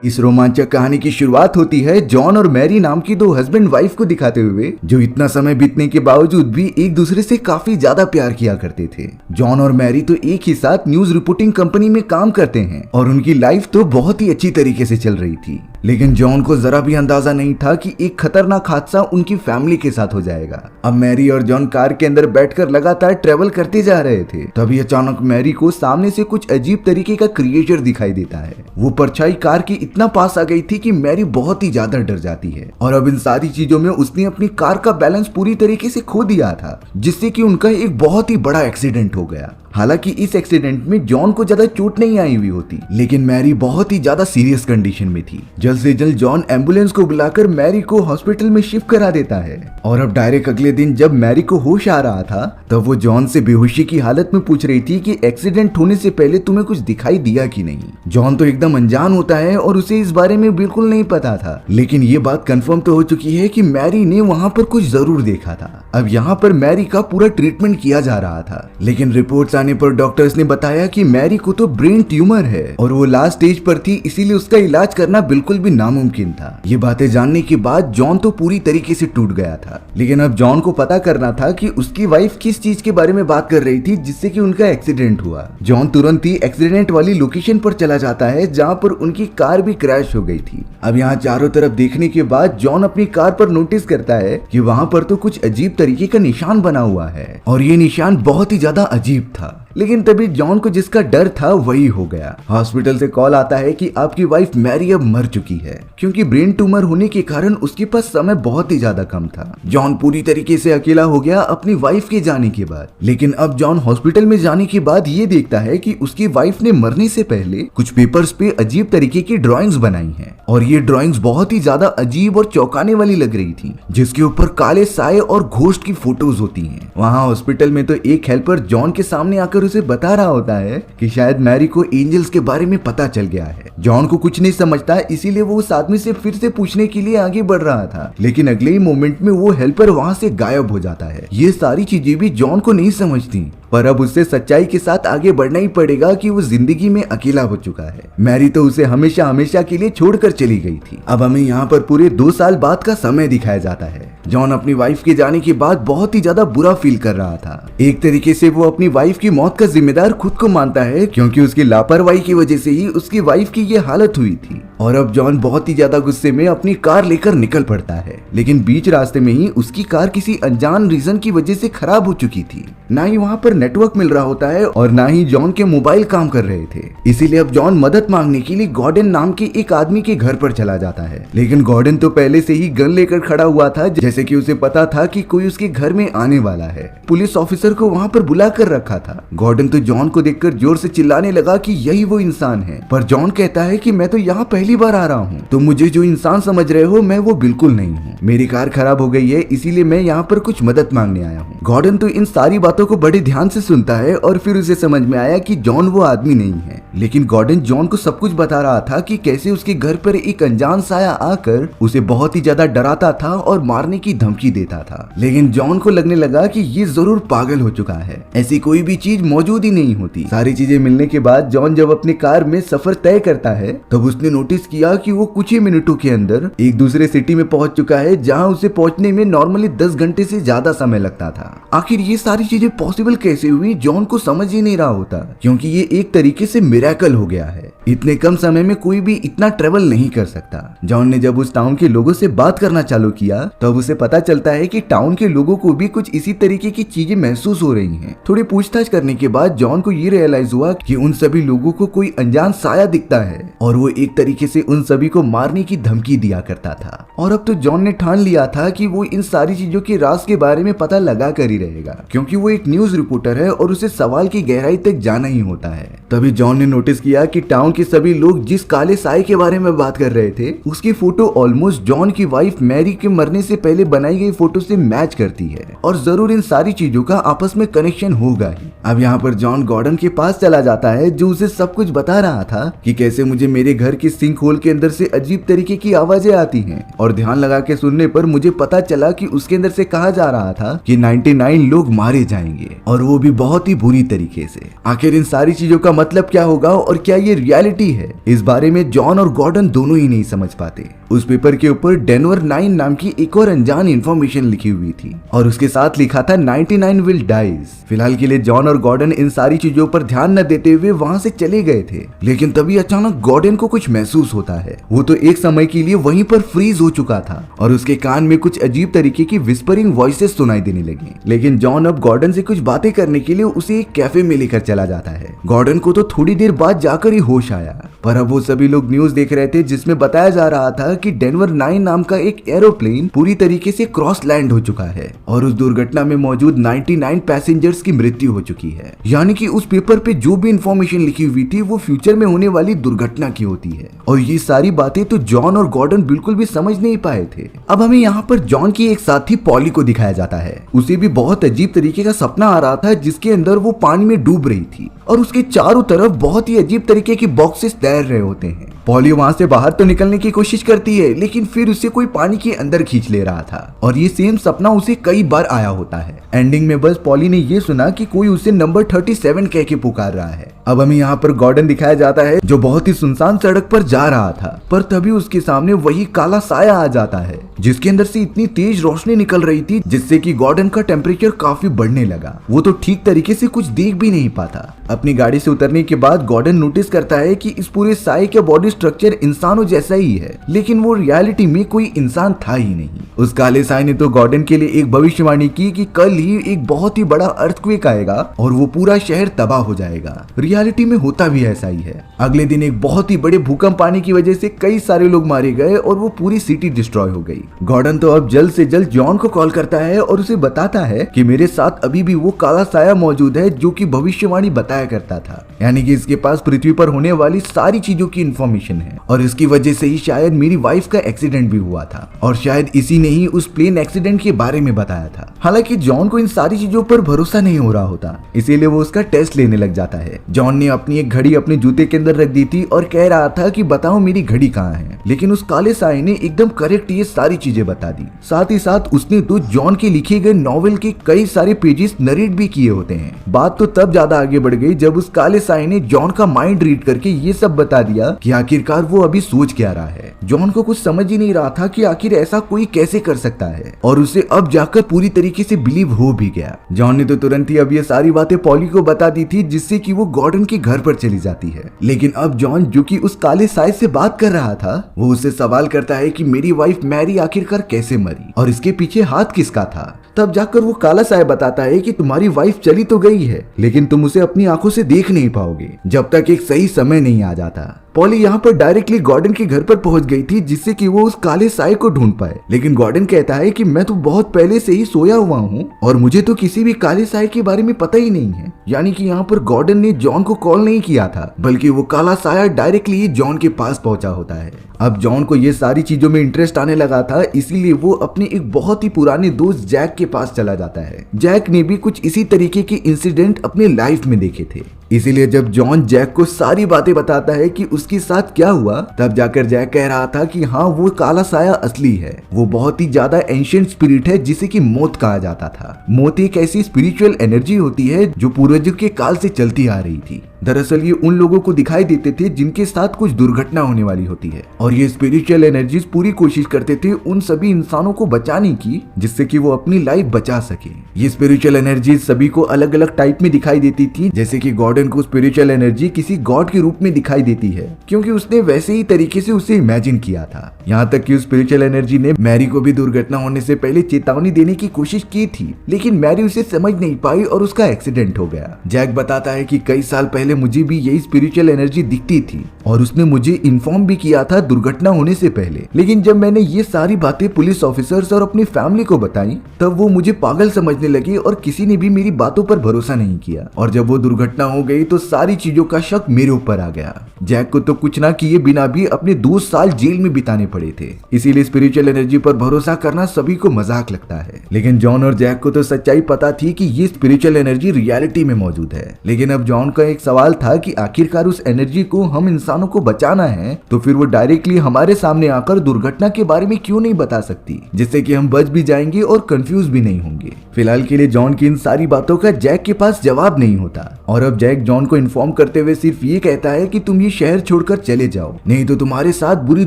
इस रोमांचक कहानी की शुरुआत होती है जॉन और मैरी नाम की दो हस्बैंड वाइफ को दिखाते हुए, जो इतना समय बीतने के बावजूद भी एक दूसरे से काफी ज्यादा प्यार किया करते थे। जॉन और मैरी तो एक ही साथ न्यूज रिपोर्टिंग कंपनी में काम करते हैं और उनकी लाइफ तो बहुत ही अच्छी तरीके से चल रही थी। लेकिन जॉन को जरा भी अंदाजा नहीं था कि एक खतरनाक हादसा उनकी फैमिली के साथ हो जाएगा। अब मैरी और जॉन कार के अंदर बैठकर लगातार ट्रेवल करते जा रहे थे। तभी अचानक मैरी को सामने से कुछ अजीब तरीके का क्रिएचर दिखाई देता है। वो परछाई कार की इतना पास आ गई थी कि मैरी बहुत ही ज्यादा डर जाती है और अब इन सारी चीजों में उसने अपनी कार का बैलेंस पूरी तरीके से खो दिया था, जिससे कि उनका एक बहुत ही बड़ा एक्सीडेंट हो गया। हालांकि इस एक्सीडेंट में जॉन को ज्यादा चोट नहीं आई हुई होती, लेकिन मैरी बहुत ही ज्यादा सीरियस कंडीशन में थी। जल्द से जल्द जॉन एम्बुलेंस को बुलाकर मैरी को हॉस्पिटल में शिफ्ट करा देता है और अब डायरेक्ट अगले दिन जब मैरी को होश आ रहा था तब वो जॉन से बेहोशी की हालत में पूछ रही थी कि एक्सीडेंट होने से पहले तुम्हें कुछ दिखाई दिया कि नहीं। जॉन तो एकदम अनजान होता है और उसे इस बारे में बिल्कुल नहीं पता था, लेकिन ये बात कंफर्म तो हो चुकी है कि मैरी ने वहाँ पर कुछ जरूर देखा था। अब यहाँ पर मैरी का पूरा ट्रीटमेंट किया जा रहा था, लेकिन रिपोर्ट्स आने पर डॉक्टर्स ने बताया कि मैरी को तो ब्रेन ट्यूमर है और वो लास्ट स्टेज पर थी, इसीलिए उसका इलाज करना बिल्कुल भी नामुमकिन था। ये बातें जानने के बाद जॉन तो पूरी तरीके से टूट गया था, लेकिन अब जॉन को पता करना था कि उसकी वाइफ किस चीज के बारे में बात कर रही थी जिससे कि उनका एक्सीडेंट हुआ। जॉन तुरंत ही एक्सीडेंट वाली लोकेशन पर चला जाता है जहाँ पर उनकी कार भी क्रैश हो गई थी। अब यहाँ चारों तरफ देखने के बाद जॉन अपनी कार पर नोटिस करता है कि वहाँ पर तो कुछ अजीब तरीके का निशान बना हुआ है और ये निशान बहुत ही ज्यादा अजीब था। लेकिन तभी जॉन को जिसका डर था वही हो गया। हॉस्पिटल से कॉल आता है कि आपकी वाइफ मैरी अब मर चुकी है, क्योंकि ब्रेन ट्यूमर होने के कारण उसके पास समय बहुत ही ज्यादा कम था। जॉन पूरी तरीके से अकेला हो गया अपनी वाइफ के जाने के बाद। लेकिन अब जॉन हॉस्पिटल में जाने के बाद ये देखता है कि उसकी वाइफ ने मरने से पहले कुछ पेपर्स पे अजीब तरीके की ड्रॉइंग्स बनाई हैं और ये ड्रॉइंग्स बहुत ही ज्यादा अजीब और चौंकाने वाली लग रही थी, जिसके ऊपर काले साए और घोस्ट की फोटोज होती हैं। वहाँ हॉस्पिटल में तो एक हेल्पर जॉन के सामने आकर उसे बता रहा होता है कि शायद मैरी को एंजल्स के बारे में पता चल गया है। जॉन को कुछ नहीं समझता, इसीलिए वो उस आदमी से फिर से पूछने के लिए आगे बढ़ रहा था, लेकिन अगले ही मोमेंट में वो हेल्पर वहाँ से गायब हो जाता है। ये सारी चीजें भी जॉन को नहीं समझती, पर अब उससे सच्चाई के साथ आगे बढ़ना ही पड़ेगा कि वो जिंदगी में अकेला हो चुका है। मैरी तो उसे हमेशा हमेशा के लिए छोड़कर चली गई थी। अब हमें यहाँ पर पूरे 2 साल बाद का समय दिखाया जाता है। जॉन अपनी वाइफ के जाने के बाद बहुत ही ज्यादा बुरा फील कर रहा था। एक तरीके से वो अपनी वाइफ की मौत का जिम्मेदार खुद को मानता है, क्योंकि उसकी लापरवाही की वजह से ही उसकी वाइफ की ये हालत हुई थी। और अब जॉन बहुत ही ज्यादा गुस्से में अपनी कार लेकर निकल पड़ता है, लेकिन बीच रास्ते में ही उसकी कार किसी अनजान रीजन की वजह से खराब हो चुकी थी। ना ही वहाँ पर नेटवर्क मिल रहा होता है और ना ही जॉन के मोबाइल काम कर रहे थे। इसीलिए अब जॉन मदद मांगने के लिए गॉर्डन नाम के एक आदमी के घर पर चला जाता है, लेकिन गॉर्डन तो पहले से ही गन लेकर खड़ा हुआ था, जैसे कि उसे पता था कि कोई उसके घर में आने वाला है। पुलिस ऑफिसर को वहाँ पर बुला कर रखा था। गॉर्डन तो जॉन को देखकर जोर से चिल्लाने लगा कि यही वो इंसान है, पर जॉन कहता है कि मैं तो यहाँ पहली बार आ रहा हूँ, तो मुझे जो इंसान समझ रहे हो मैं वो बिल्कुल नहीं हूँ। मेरी कार खराब हो गई है, इसीलिए मैं यहाँ पर कुछ मदद मांगने आया हूँ। गॉर्डन तो इन सारी बातों को बड़े ध्यान से सुनता है और फिर उसे समझ में आया कि जॉन वो आदमी नहीं है, लेकिन गॉर्डन जॉन को सब कुछ बता रहा था कि कैसे उसके घर पर एक अनजान साया आकर उसे बहुत ही ज्यादा डराता था और मारने की धमकी देता था। लेकिन जॉन को लगने लगा कि ये जरूर पागल हो चुका है, ऐसी कोई भी चीज मौजूद ही नहीं होती। सारी चीजें मिलने के बाद जॉन जब अपनी कार में सफर तय करता है तब उसने नोटिस किया कि वो कुछ ही मिनटों के अंदर एक दूसरे सिटी में पहुंच चुका है, जहां उसे पहुंचने में नॉर्मली 10 घंटे से ज्यादा समय लगता था। आखिर ये सारी चीजें पॉसिबल कैसे हुई, जॉन को समझ ही नहीं रहा होता, क्योंकि ये एक तरीके से मिरेकल हो गया है। इतने कम समय में कोई भी इतना ट्रेवल नहीं कर सकता। जॉन ने जब उस टाउन के लोगों से बात करना चालू किया तब उसे पता चलता है कि टाउन के लोगों को भी कुछ इसी तरीके की चीजें महसूस हो रही हैं। थोड़ी पूछताछ करने के बाद जॉन को ये रियलाइज हुआ कि उन सभी लोगों को कोई अनजान साया दिखता है और वो एक तरीके से उन सभी को मारने की धमकी दिया करता था। और अब तो जॉन ने ठान लिया था कि वो इन सारी चीजों के राज के बारे में पता लगा कर ही रहेगा, क्योंकि वो एक न्यूज रिपोर्टर है और उसे सवाल की गहराई तक जाना ही होता है। तभी जॉन ने नोटिस किया कि टाउन के सभी लोग जिस काले साए के बारे में बात कर रहे थे उसकी फोटो ऑलमोस्ट जॉन की वाइफ मैरी के मरने से पहले पहले बनाई गई फोटो से मैच करती है और जरूर इन सारी चीजों का आपस में कनेक्शन होगा ही। अब यहाँ पर जॉन गॉर्डन के पास चला जाता है जो उसे सब कुछ बता रहा था कि कैसे मुझे मेरे घर के सिंक होल के अंदर से अजीब तरीके की आवाजें आती हैं और ध्यान लगा के सुनने पर मुझे पता चला कि उसके अंदर से कहा जा रहा था कि 99 लोग मारे जाएंगे और वो भी बहुत ही बुरी तरीके से। आखिर इन सारी चीजों का मतलब क्या होगा और क्या ये रियलिटी है, इस बारे में जॉन और गॉर्डन दोनों ही नहीं समझ पाते। उस पेपर के ऊपर डेनवर 9 नाम की एक और अनजान इंफॉर्मेशन लिखी हुई थी और उसके साथ लिखा था 99 विल डाइज। फिलहाल के लिए जॉन और गॉर्डन इन सारी चीजों पर ध्यान न देते हुए वहां से चले गए थे, लेकिन तभी अचानक गॉर्डन को कुछ महसूस होता है। वो तो एक समय के लिए वहीं पर फ्रीज हो चुका था और उसके कान में कुछ अजीब तरीके की विस्परिंग वॉइसेस सुनाई देने लगी। लेकिन जॉन अब गॉर्डन से कुछ बातें करने के लिए उसे एक कैफे में लेकर चला जाता है। गॉर्डन को तो थोड़ी देर बाद जाकर ही होश आया, पर अब वो सभी लोग न्यूज देख रहे थे जिसमें बताया जा रहा था कि डेनवर 9 नाम का एक एरोप्लेन पूरी तरीके से क्रॉस लैंड हो चुका है और उस दुर्घटना में मौजूद 99 पैसेंजर्स की मृत्यु हो चुकी है। यानी कि उस पेपर पे जो भी इंफॉर्मेशन लिखी हुई थी वो फ्यूचर में होने वाली दुर्घटना की होती है। और ये सारी बातें तो जॉन और गॉर्डन बिल्कुल भी समझ नहीं पाए थे। अब हमें यहाँ पर जॉन की एक साथी पॉली को दिखाया जाता है। उसे भी बहुत अजीब तरीके का सपना आ रहा था जिसके अंदर वो पानी में डूब रही थी और उसके चारों तरफ बहुत ही अजीब तरीके के बॉक्सेस तैर रहे होते हैं। पॉली वहां से बाहर तो निकलने की कोशिश करती है, लेकिन फिर उसे कोई पानी के अंदर खींच ले रहा था और ये सेम सपना उसे कई बार आया होता है। एंडिंग में बस पॉली ने ये सुना कि कोई उसे नंबर 37 कह के पुकार रहा है। अब हमें यहाँ पर गॉर्डन दिखाया जाता है जो बहुत ही सुनसान सड़क पर जा रहा था, पर तभी उसके सामने वही काला साया आ जाता है जिसके अंदर से इतनी तेज रोशनी निकल रही थी जिससे कि गॉर्डन का टेम्परेचर काफी बढ़ने लगा। वो तो ठीक तरीके से कुछ देख भी नहीं पाता। अपनी गाड़ी से उतरने के बाद गॉर्डन नोटिस करता है कि इस पूरे साए का बॉडी स्ट्रक्चर इंसानों जैसा ही है, लेकिन वो रियलिटी में कोई इंसान था ही नहीं। उस काले साए ने तो गॉर्डन के लिए एक भविष्यवाणी की कि कल ही एक बहुत ही बड़ा अर्थक्वेक आएगा और वो पूरा शहर तबाह हो जाएगा। रियलिटी में होता भी ऐसा ही है। अगले दिन एक बहुत ही बड़े भूकंप आने की वजह से कई सारे लोग मारे गए और वो पूरी सिटी डिस्ट्रॉय हो गई। गॉर्डन तो अब जल्द से जल्द जॉन को कॉल करता है और उसे बताता है कि मेरे साथ अभी भी वो काला साया मौजूद है जो कि भविष्यवाणी बताया करता था, यानी कि इसके पास पृथ्वी पर होने वाली सारी चीजों की इंफॉर्मेशन है और इसकी वजह से ही शायद मेरी वाइफ का एक्सीडेंट भी हुआ था और शायद इसी ने ही उस प्लेन एक्सीडेंट के बारे में बताया था। हालांकि जॉन को इन सारी चीजों पर भरोसा नहीं हो रहा होता, इसीलिए वो उसका टेस्ट लेने लग जाता है। जॉन ने अपनी एक घड़ी अपने जूते के अंदर रख दी थी और कह रहा था कि बताओ मेरी घड़ी कहाँ है, लेकिन उस काले साए ने एकदम करेक्ट ये सारी चीजें बता दी। साथ ही साथ उसने तो जॉन के लिखे गए नॉवेल के कई सारे पेजेस नरेट भी किए होते हैं। बात तो तब ज्यादा आगे बढ़ गई जब उस काले साए ने जॉन का माइंड रीड करके ये सब बता दिया कि आखिरकार वो अभी सोच क्या रहा है। जॉन को कुछ समझ ही नहीं रहा था कि आखिर ऐसा कोई कैसे कर सकता है और उसे अब जाकर पूरी तरीके से बिलीव हो भी गया। जॉन ने तो तुरंत ही अब ये सारी बातें पॉली को बता दी थी जिससे कि वो गॉर्डन के घर पर चली जाती है। लेकिन अब जॉन जो कि उस काले साए से बात कर रहा था वो उससे सवाल करता है कि मेरी वाइफ मैरी आखिरकार कैसे मरी और इसके पीछे हाथ किसका था। तब जाकर वो काला साया बताता है कि तुम्हारी वाइफ चली तो गई है, लेकिन तुम उसे अपनी आंखों से देख नहीं पाओगे जब तक एक सही समय नहीं आ जाता। पॉली यहाँ पर डायरेक्टली गॉर्डन के घर पर पहुंच गई थी जिससे कि वो उस काले साए को ढूंढ पाए, लेकिन गॉर्डन कहता है कि मैं तो बहुत पहले से ही सोया हुआ हूँ और मुझे तो किसी भी काले साए के बारे में पता ही नहीं है। यानी कि यहाँ पर गॉर्डन ने जॉन को कॉल नहीं किया था, बल्कि वो काला साया डायरेक्टली ही जॉन के पास पहुंचा होता है। अब जॉन को ये सारी चीजों में इंटरेस्ट आने लगा था, इसीलिए वो अपने एक बहुत ही पुराने दोस्त जैक के पास चला जाता है। जैक ने भी कुछ इसी तरीके के इंसिडेंट अपने लाइफ में देखे थे, इसीलिए जब जॉन जैक को सारी बातें बताता है कि उसके साथ क्या हुआ, तब जाकर जैक कह रहा था कि हाँ वो काला साया असली है। वो बहुत ही ज्यादा एंशिएंट स्पिरिट है जिसे कि मौत कहा जाता था। मौत एक ऐसी स्पिरिचुअल एनर्जी होती है जो पूर्वजों के काल से चलती आ रही थी। दरअसल ये उन लोगों को दिखाई देते थे जिनके साथ कुछ दुर्घटना होने वाली होती है और ये स्पिरिचुअल एनर्जीज पूरी कोशिश करते थे उन सभी इंसानों को बचाने की जिससे कि वो अपनी लाइफ बचा सके। ये स्पिरिचुअल एनर्जीज सभी को अलग अलग टाइप में दिखाई देती थी, जैसे कि गॉर्डन को स्पिरिचुअल एनर्जी किसी गॉड के रूप में दिखाई देती है क्योंकि उसने वैसे ही तरीके से उसे इमेजिन किया था। यहाँ तक कि उस स्पिरिचुअल एनर्जी ने मैरी को भी दुर्घटना होने से पहले चेतावनी देने की कोशिश की थी, लेकिन मैरी उसे समझ नहीं पाई और उसका एक्सीडेंट हो गया। जैक बताता है कि कई साल पहले पहले मुझे भी यही स्पिरिचुअल एनर्जी दिखती थी और उसने मुझे इन्फॉर्म भी किया था दुर्घटना होने से पहले। लेकिन जब मैंने ये सारी बातें पुलिस ऑफिसर्स और अपनी फैमिली को बताई तब वो मुझे पागल समझने लगे और किसी ने भी मेरी बातों पर भरोसा नहीं किया। और जब वो दुर्घटना हो गई तो सारी चीजों का शक मेरे ऊपर आ गया। जैक को तो कुछ ना किए बिना भी अपने 2 साल जेल में बिताने पड़े थे। इसीलिए स्पिरिचुअल एनर्जी पर भरोसा करना सभी को मजाक लगता है, लेकिन जॉन और जैक को तो सच्चाई पता थी कि ये स्पिरिचुअल एनर्जी रियलिटी में मौजूद है। लेकिन अब जॉन का एक सवाल था कि आखिरकार उस एनर्जी को हम इंसानों को बचाना है तो फिर वो डायरेक्टली हमारे सामने आकर दुर्घटना के बारे में क्यों नहीं बता सकती, जिससे कि हम बच भी जाएंगे और कंफ्यूज भी नहीं होंगे। फिलहाल के लिए जॉन की इन सारी बातों का जैक के पास जवाब नहीं होता और अब जैक जॉन को इन्फॉर्म करते हुए सिर्फ ये कहता है कि तुम ये शहर छोड़कर चले जाओ, नहीं तो तुम्हारे साथ बुरी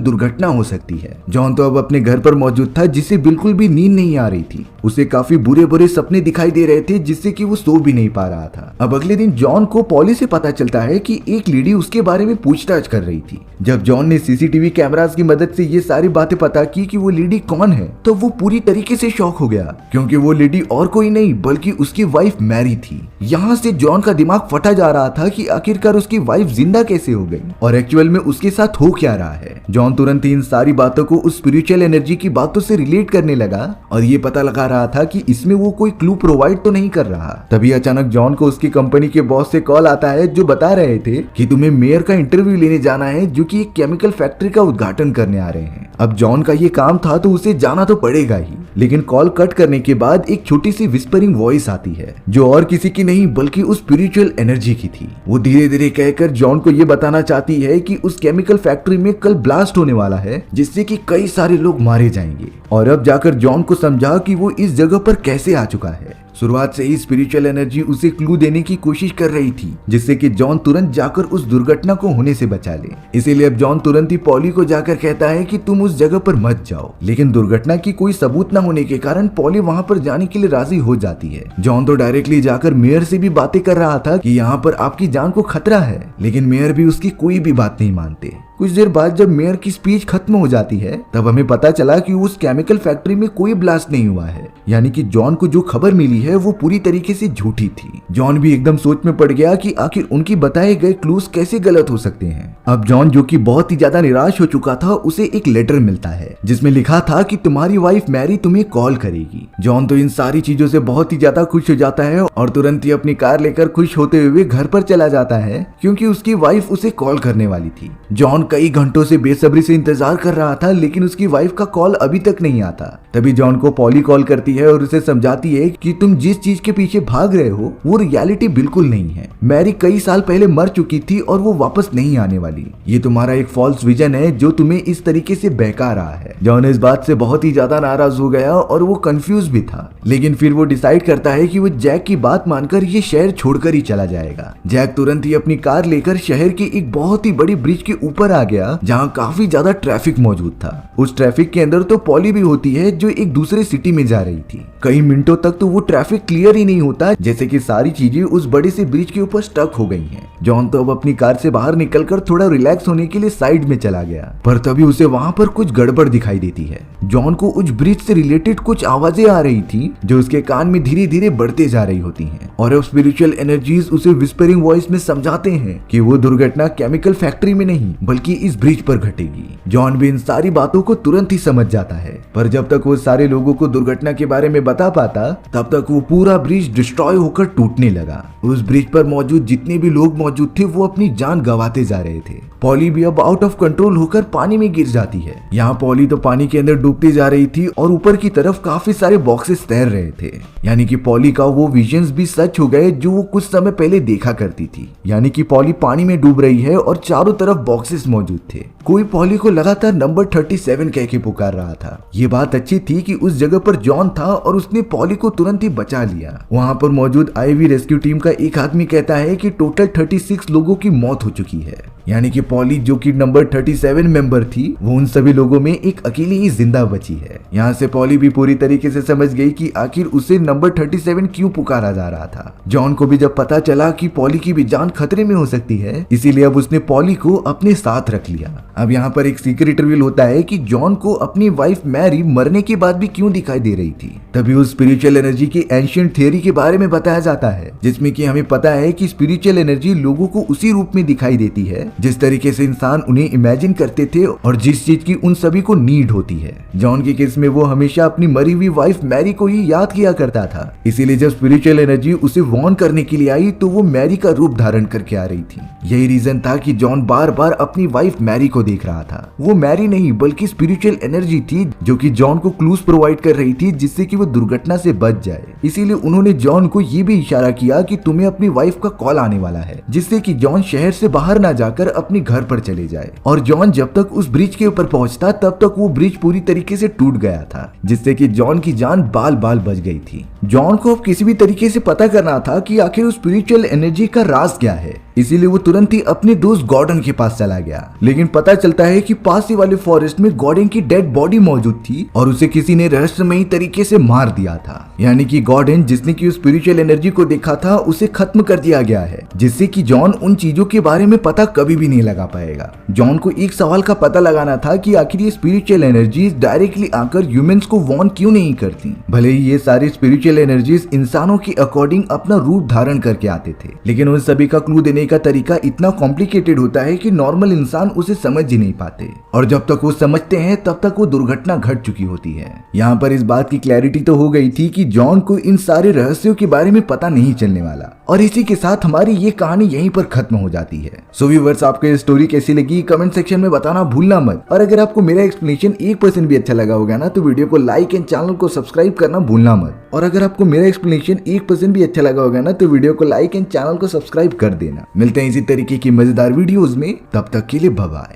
दुर्घटना हो सकती है। जॉन तो अब अपने घर पर मौजूद था जिसे बिल्कुल भी नींद नहीं आ रही थी। उसे काफी बुरे बुरे सपने दिखाई दे रहे थे जिससे कि वो सो भी नहीं पा रहा था। अब अगले दिन जॉन को पॉली से पता चलता है कि एक लेडी उसके बारे में पूछताछ कर रही थी। जब जॉन ने सीसीटीवी कैमरास की मदद से ये सारी बातें पता की कि वो लेडी कौन है तो वो पूरी तरीके से शॉक हो गया, क्योंकि वो लेडी और कोई नहीं बल्कि उसकी वाइफ मैरी थी। यहाँ से जॉन का दिमाग फटा जा रहा था कि आखिरकार उसकी वाइफ जिंदा कैसे हो गई और एक्चुअल में उसके साथ हो क्या रहा है। जॉन तुरंत इन सारी बातों को उस स्पिरिचुअल एनर्जी की बातों से रिलेट करने लगा और ये पता लगा रहा था कि इसमें वो कोई क्लू प्रोवाइड तो नहीं कर रहा। तभी अचानक जॉन को उसकी कंपनी के बॉस से कॉल आता है जो बता रहे थे कि तुम्हें मेयर का इंटरव्यू लेने जाना है जो कि एक केमिकल फैक्ट्री का उद्घाटन करने आ रहे हैं। अब जॉन का ये काम था तो उसे जाना तो पड़ेगा ही, लेकिन कॉल कट करने के बाद एक छोटी सी विस्परिंग वॉइस आती है जो और किसी की नहीं बल्कि उस स्पिरिचुअल एनर्जी की थी। वो धीरे धीरे कहकर जॉन को ये बताना चाहती है कि उस केमिकल फैक्ट्री में कल ब्लास्ट होने वाला है जिससे कि कई सारे लोग मारे जाएंगे। और अब जाकर जॉन को समझा कि वो इस जगह पर कैसे आ चुका है। शुरुआत से ही स्पिरिचुअल एनर्जी उसे क्लू देने की कोशिश कर रही थी जिससे कि जॉन तुरंत जाकर उस दुर्घटना को होने से बचा ले। इसीलिए अब जॉन तुरंत ही पॉली को जाकर कहता है कि तुम उस जगह पर मत जाओ, लेकिन दुर्घटना की कोई सबूत न होने के कारण पॉली वहां पर जाने के लिए राजी हो जाती है। जॉन तो डायरेक्टली जाकर मेयर से भी बातें कर रहा था कि यहाँ पर आपकी जान को खतरा है, लेकिन मेयर भी उसकी कोई भी बात नहीं मानते। कुछ देर बाद जब मेयर की स्पीच खत्म हो जाती है तब हमें पता चला कि उस केमिकल फैक्ट्री में कोई ब्लास्ट नहीं हुआ है, यानी कि जॉन को जो खबर मिली है वो पूरी तरीके से झूठी थी। जॉन भी एकदम सोच में पड़ गया कि आखिर उनकी बताए गए क्लूज कैसे गलत हो सकते हैं। अब जॉन जो कि बहुत ही ज्यादा निराश हो चुका था उसे एक लेटर मिलता है जिसमें लिखा था कि तुम्हारी वाइफ मैरी तुम्हें कॉल करेगी। जॉन तो इन सारी चीजों से बहुत ही ज्यादा खुश हो जाता है और तुरंत ही अपनी कार लेकर खुश होते हुए घर पर चला जाता है क्योंकि उसकी वाइफ उसे कॉल करने वाली थी। जॉन कई घंटों से बेसब्री से इंतजार कर रहा था लेकिन उसकी वाइफ का कॉल अभी तक नहीं आता। तभी जॉन को पॉली कॉल करती है और उसे समझाती है कि तुम जिस चीज के पीछे भाग रहे हो वो रियलिटी बिल्कुल नहीं है। मैरी कई साल पहले मर चुकी थी और वो वापस नहीं आने वाली। ये तुम्हारा एक फॉल्स विजन है जो तुम्हें इस तरीके से बहका रहा है। जॉन इस बात से बहुत ही ज्यादा नाराज हो गया और वो कंफ्यूज भी था, लेकिन फिर वो डिसाइड करता है कि वो जैक की बात मानकर ये शहर छोड़कर ही चला जाएगा। जैक तुरंत ही अपनी कार लेकर शहर की एक बहुत ही बड़ी ब्रिज के ऊपर आ गया जहाँ काफी ज्यादा ट्रैफिक मौजूद था। उस ट्रैफिक के अंदर तो पॉली भी होती है जो एक दूसरे सिटी में जा रही थी। कई मिनटों तक तो वो ट्रैफिक क्लियर ही नहीं होता, जैसे कि सारी चीजें उस बड़े से ब्रिज के ऊपर स्टक हो गई हैं। जॉन तो अब अपनी कार से बाहर निकलकर थोड़ा रिलैक्स होने के लिए साइड में चला गया, पर तभी उसे वहाँ पर कुछ गड़बड़ दिखाई देती है। जॉन को उस ब्रिज से रिलेटेड कुछ आवाजें आ रही थी जो उसके कान में धीरे धीरे बढ़ते जा रही होती हैं और अब स्पिरिचुअल एनर्जीज उसे विस्परिंग वॉइस में समझाते हैं कि वो दुर्घटना केमिकल फैक्ट्री में नहीं बल्कि इस ब्रिज पर घटेगी। जॉन भी इन सारी बातों को तुरंत ही समझ जाता है, पर जब तक वो सारे लोगों को दुर्घटना के बारे में बता पाता तब तक वो पूरा ब्रिज डिस्ट्रॉय होकर टूटने लगा। उस ब्रिज पर मौजूद जितने भी लोग मौजूद थे वो अपनी जान गंवाते जा रहे थे। पॉली भी अब आउट ऑफ कंट्रोल होकर पानी में गिर जाती है। यहाँ पॉली तो पानी के अंदर डूबती जा रही थी और ऊपर की तरफ काफी सारे बॉक्सेस तैर रहे थे, यानी कि पॉली का वो विजन्स भी सच हो गए जो वो कुछ समय पहले देखा करती थी। यानी कि पॉली पानी में डूब रही है और चारों तरफ बॉक्सेस मौजूद थे। कोई पॉली को लगातार नंबर 37 कह के पुकार रहा था। ये बात अच्छी थी कि उस जगह पर जॉन था और उसने पॉली को तुरंत ही बचा लिया। वहाँ पर मौजूद आईवी रेस्क्यू टीम का एक आदमी कहता है कि टोटल 36 लोगों की मौत हो चुकी है, यानी कि पॉली जो कि नंबर 37 मेंबर थी वो उन सभी लोगों में एक अकेली ही जिंदा बची है। यहाँ से पॉली भी पूरी तरीके से समझ गई कि आखिर उसे नंबर 37 क्यों पुकारा जा रहा था। जॉन को भी जब पता चला कि पॉली की भी जान खतरे में हो सकती है, इसीलिए अब उसने पॉली को अपने साथ साथ रख लिया। अब यहाँ पर एक सीक्रेट रिवील होता है कि जॉन को अपनी वाइफ मैरी मरने के बाद भी क्यों दिखाई दे रही थी। तभी उस स्पिरिचुअल एनर्जी की एंशिएंट थियरी के बारे में बताया जाता है, जिसमें कि हमें पता है कि स्पिरिचुअल एनर्जी लोगों को उसी रूप में दिखाई देती है जिस तरीके से इंसान उन्हें इमेजिन करते थे और जिस चीज की उन सभी को नीड होती है। जॉन के केस में वो हमेशा अपनी मरी हुई वाइफ मैरी को ही याद किया करता था, इसीलिए जब स्पिरिचुअल एनर्जी उसे वार्न करने के लिए आई तो वो मैरी का रूप धारण करके आ रही थी। यही रीजन था कि जॉन बार बार अपनी वाइफ मैरी को देख रहा था। वो मैरी नहीं बल्कि स्पिरिचुअल एनर्जी थी जो कि जॉन को क्लूज प्रोवाइड कर रही थी जिससे कि वो दुर्घटना से बच जाए। इसीलिए उन्होंने जॉन को ये भी इशारा किया कि तुम्हें अपनी वाइफ का कॉल आने वाला है, जिससे कि जॉन शहर से बाहर ना जाकर अपने घर पर चले जाए। और जॉन जब तक उस ब्रिज के ऊपर पहुंचता तब तक वो ब्रिज पूरी तरीके से टूट गया था, जिससे कि जॉन की जान बाल बाल बच गई थी। जॉन को अब किसी भी तरीके से पता करना था कि आखिर उस स्पिरिचुअल एनर्जी का राज क्या है, इसीलिए वो तुरंत ही अपने दोस्त गॉर्डन के पास चला गया। लेकिन पता चलता है कि पास ही वाले फॉरेस्ट में गॉर्डन की डेड बॉडी मौजूद थी और उसे किसी ने रहस्यमयी तरीके से मार दिया था। यानी कि गॉर्डन जिसने की उस स्पिरिचुअल एनर्जी को देखा था उसे खत्म कर दिया गया है, जिससे कि जॉन उन चीजों के बारे में पता कभी भी नहीं लगा पाएगा। जॉन को एक सवाल का पता लगाना था कि आखिर ये स्पिरिचुअल एनर्जीज डायरेक्टली आकर ह्यूमंस को वार्न क्यों नहीं करती। भले ही ये सारी स्पिरिचुअल एनर्जीज इंसानों के अकॉर्डिंग अपना रूप धारण करके आते थे, लेकिन उन सभी का क्लू देने का तरीका इतना कॉम्प्लिकेटेड होता है कि नॉर्मल इंसान उसे समझ ही नहीं पाते, और जब तक वो समझते हैं तब तक वो दुर्घटना घट चुकी होती है। यहाँ पर इस बात की क्लैरिटी तो हो गई थी कि जॉन को इन सारे रहस्यों के बारे में पता नहीं चलने वाला, और इसी के साथ हमारी ये कहानी यहीं पर खत्म हो जाती है। सो व्यूअर्स, आपको ये स्टोरी कैसी लगी कमेंट सेक्शन में बताना भूलना मत, और अगर आपको मेरा एक्सप्लेनेशन 1% भी अच्छा लगा होगा ना तो वीडियो को लाइक एंड चैनल को सब्सक्राइब करना भूलना मत। और अगर आपको मेरा एक्सप्लेनेशन 1% भी अच्छा लगा होगा ना तो वीडियो को लाइक एंड चैनल को सब्सक्राइब कर देना। मिलते हैं इसी तरीके की मजेदार वीडियोस में, तब तक के लिए बाय बाय।